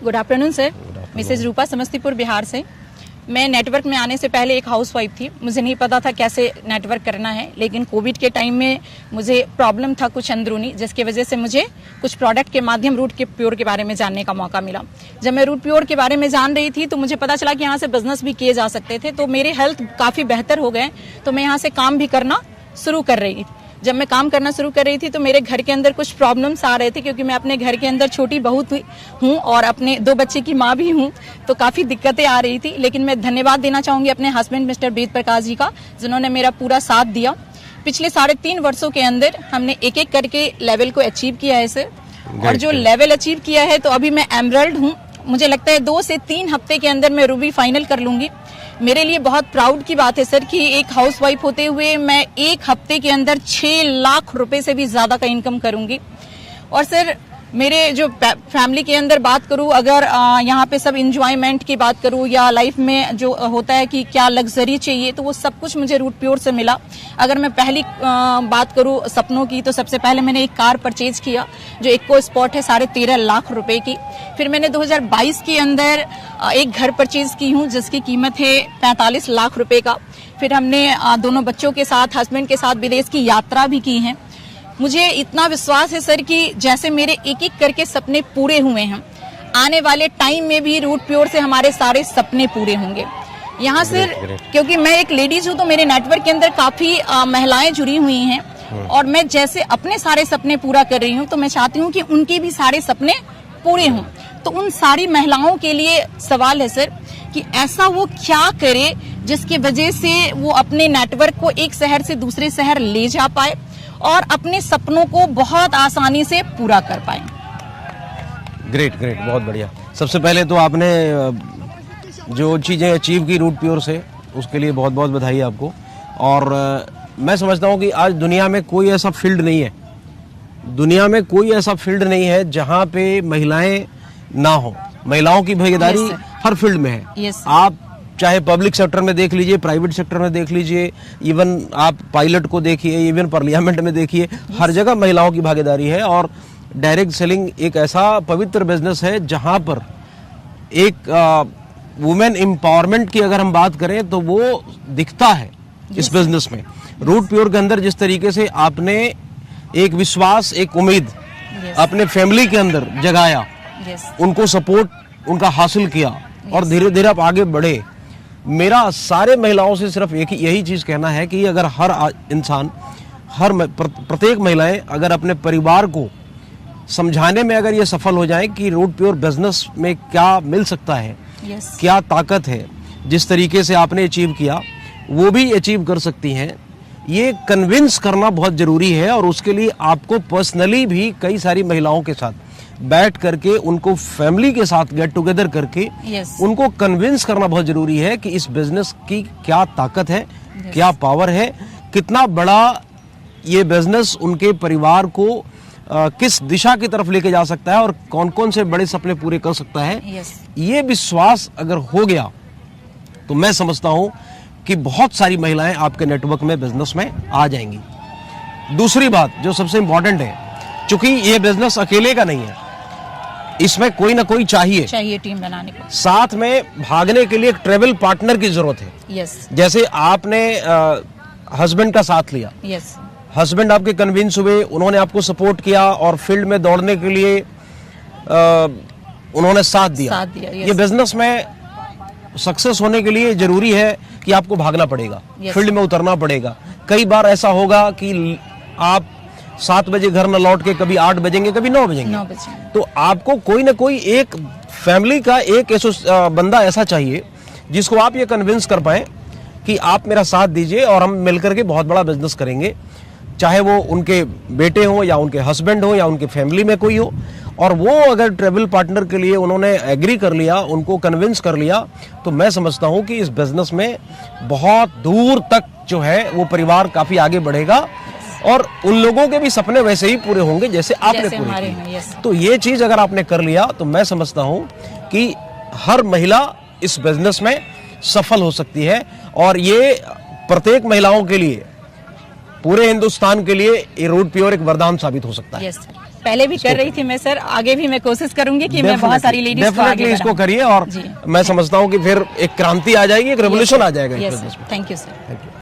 Good afternoon sir, Mrs रूपा समस्तीपुर बिहार से। मैं network में आने से पहले एक हाउसवाइफ थी, मुझे नहीं पता था कैसे नेटवर्क करना है, लेकिन कोविड के टाइम में मुझे प्रॉब्लम था कुछ अंदरूनी, जिसकी वजह से मुझे कुछ प्रोडक्ट के माध्यम रूट के प्योर के बारे में जानने का मौका मिला। जब मैं रूट प्योर के बारे में जान रही थी तो मुझे पता चला कि यहाँ से बिजनेस भी किए जा सकते थे, तो मेरे हेल्थ काफ़ी बेहतर हो गए, तो मैं यहाँ से काम भी करना शुरू कर रही थी। जब मैं काम करना शुरू कर रही थी तो मेरे घर के अंदर कुछ प्रॉब्लम्स आ रहे थे, क्योंकि मैं अपने घर के अंदर छोटी बहू हूँ और अपने 2 बच्चे की माँ भी हूँ, तो काफ़ी दिक्कतें आ रही थी। लेकिन मैं धन्यवाद देना चाहूँगी अपने हस्बैंड मिस्टर वेद प्रकाश जी का, जिन्होंने मेरा पूरा साथ दिया। पिछले 3.5 वर्षों के अंदर हमने एक एक करके लेवल को अचीव किया है सर, और जो लेवल अचीव किया है तो अभी मैं एमरल्ड हूँ। मुझे लगता है 2 से 3 हफ्ते के अंदर मैं रूबी फाइनल कर लूंगी। मेरे लिए बहुत प्राउड की बात है सर कि एक हाउसवाइफ होते हुए मैं 1 हफ्ते के अंदर 6 लाख रुपए से भी ज्यादा का इनकम करूंगी। और सर मेरे जो फैमिली के अंदर बात करूं, अगर यहाँ पे सब इंजॉयमेंट की बात करूं या लाइफ में जो होता है कि क्या लग्जरी चाहिए, तो वो सब कुछ मुझे रूट प्योर से मिला। अगर मैं पहली बात करूं सपनों की, तो सबसे पहले मैंने एक कार परचेज किया जो इको स्पॉट है 13.5 लाख रुपए की। फिर मैंने 2022 के अंदर एक घर परचेज की हूँ जिसकी कीमत है 45 लाख रुपए का। फिर हमने दोनों बच्चों के साथ, हस्बैंड के साथ विदेश की यात्रा भी की है। मुझे इतना विश्वास है सर कि जैसे मेरे एक एक करके सपने पूरे हुए हैं, आने वाले टाइम में भी रूट प्योर से हमारे सारे सपने पूरे होंगे। यहाँ सर क्योंकि मैं एक लेडीज हूँ तो मेरे नेटवर्क के अंदर काफी महिलाएं जुड़ी हुई हैं, और मैं जैसे अपने सारे सपने पूरा कर रही हूँ तो मैं चाहती हूँ कि उनके भी सारे सपने पूरे हों। तो उन सारी महिलाओं के लिए सवाल है सर कि ऐसा वो क्या करे जिसकी वजह से वो अपने नेटवर्क को एक शहर से दूसरे शहर ले जा पाए और अपने सपनों को बहुत आसानी से पूरा कर पाए। ग्रेट, बहुत बढ़िया। सबसे पहले तो आपने जो चीज़ें अचीव की रूट प्योर से, उसके लिए बहुत बहुत बधाई आपको। और मैं समझता हूँ कि आज दुनिया में कोई ऐसा फील्ड नहीं है, दुनिया में कोई ऐसा फील्ड नहीं है जहाँ पे महिलाएं ना हो। महिलाओं की भागीदारी हर फील्ड में है। आप चाहे पब्लिक सेक्टर में देख लीजिए, प्राइवेट सेक्टर में देख लीजिए, इवन आप पायलट को देखिए, इवन पार्लियामेंट में देखिए, हर जगह महिलाओं की भागीदारी है। और डायरेक्ट सेलिंग एक ऐसा पवित्र बिजनेस है जहां पर एक वुमेन एम्पावरमेंट की अगर हम बात करें तो वो दिखता है इस बिजनेस में। रूट प्योर के अंदर जिस तरीके से आपने एक विश्वास, एक उम्मीद अपने फैमिली के अंदर जगाया, उनको सपोर्ट उनका हासिल किया और धीरे धीरे आप आगे बढ़े। मेरा सारे महिलाओं से सिर्फ यही चीज कहना है कि अगर हर इंसान, प्रत्येक महिलाएं अगर अपने परिवार को समझाने में अगर ये सफल हो जाए कि रूट प्योर बिजनेस में क्या मिल सकता है, क्या ताकत है, जिस तरीके से आपने अचीव किया वो भी अचीव कर सकती हैं, ये कन्विंस करना बहुत जरूरी है। और उसके लिए आपको पर्सनली भी कई सारी महिलाओं के साथ बैठ करके, उनको फैमिली के साथ गेट टुगेदर करके उनको कन्विंस करना बहुत जरूरी है कि इस बिजनेस की क्या ताकत है, क्या पावर है, कितना बड़ा ये बिजनेस उनके परिवार को किस दिशा की तरफ लेके जा सकता है और कौन कौन से बड़े सपने पूरे कर सकता है। ये विश्वास अगर हो गया तो मैं समझता हूं कि बहुत सारी महिलाएं आपके नेटवर्क में, बिजनेस में आ जाएंगी। दूसरी बात जो सबसे इंपॉर्टेंट है, चूंकि ये बिजनेस अकेले का नहीं है, इसमें कोई ना कोई चाहिए टीम बनाने को, साथ में भागने के लिए एक ट्रेवल पार्टनर की जरूरत है। जैसे आपने हस्बैंड का साथ लिया, हस्बैंड आपके कन्विंस हुए, उन्होंने आपको सपोर्ट किया और फील्ड में दौड़ने के लिए उन्होंने साथ दिया। ये बिजनेस में सक्सेस होने के लिए जरूरी है कि आपको भागना पड़ेगा, फील्ड में उतरना पड़ेगा। कई बार ऐसा होगा कि आप 7 बजे घर न लौट के कभी 8 बजेंगे, कभी 9 बजेंगे। तो आपको कोई ना कोई एक फैमिली का एक बंदा ऐसा चाहिए जिसको आप ये कन्विंस कर पाए कि आप मेरा साथ दीजिए और हम मिलकर के बहुत बड़ा बिजनेस करेंगे, चाहे वो उनके बेटे हों या उनके हस्बैंड हो या उनके फैमिली में कोई हो। और वो अगर ट्रेवल पार्टनर के लिए उन्होंने एग्री कर लिया, उनको कन्विंस कर लिया, तो मैं समझता हूं कि इस बिजनेस में बहुत दूर तक जो है वो परिवार काफी आगे बढ़ेगा और उन लोगों के भी सपने वैसे ही पूरे होंगे जैसे आपने पूरे किए। तो ये चीज अगर आपने कर लिया तो मैं समझता हूं कि हर महिला इस बिजनेस में सफल हो सकती है। और ये प्रत्येक महिलाओं के लिए, पूरे हिंदुस्तान के लिए ये रूट प्योर एक वरदान साबित हो सकता है। पहले भी कर रही थी मैं सर, आगे भी मैं कोशिश करूंगी कि मैं बहुत सारी लेडीज को आगे डेफिनेटली इसको बढ़ाऊं। करिए और जी। मैं समझता हूँ कि फिर एक क्रांति आ जाएगी, एक रेवोल्यूशन आ जाएगा इस यस बिजनेस सर, में। Thank you sir. Thank you.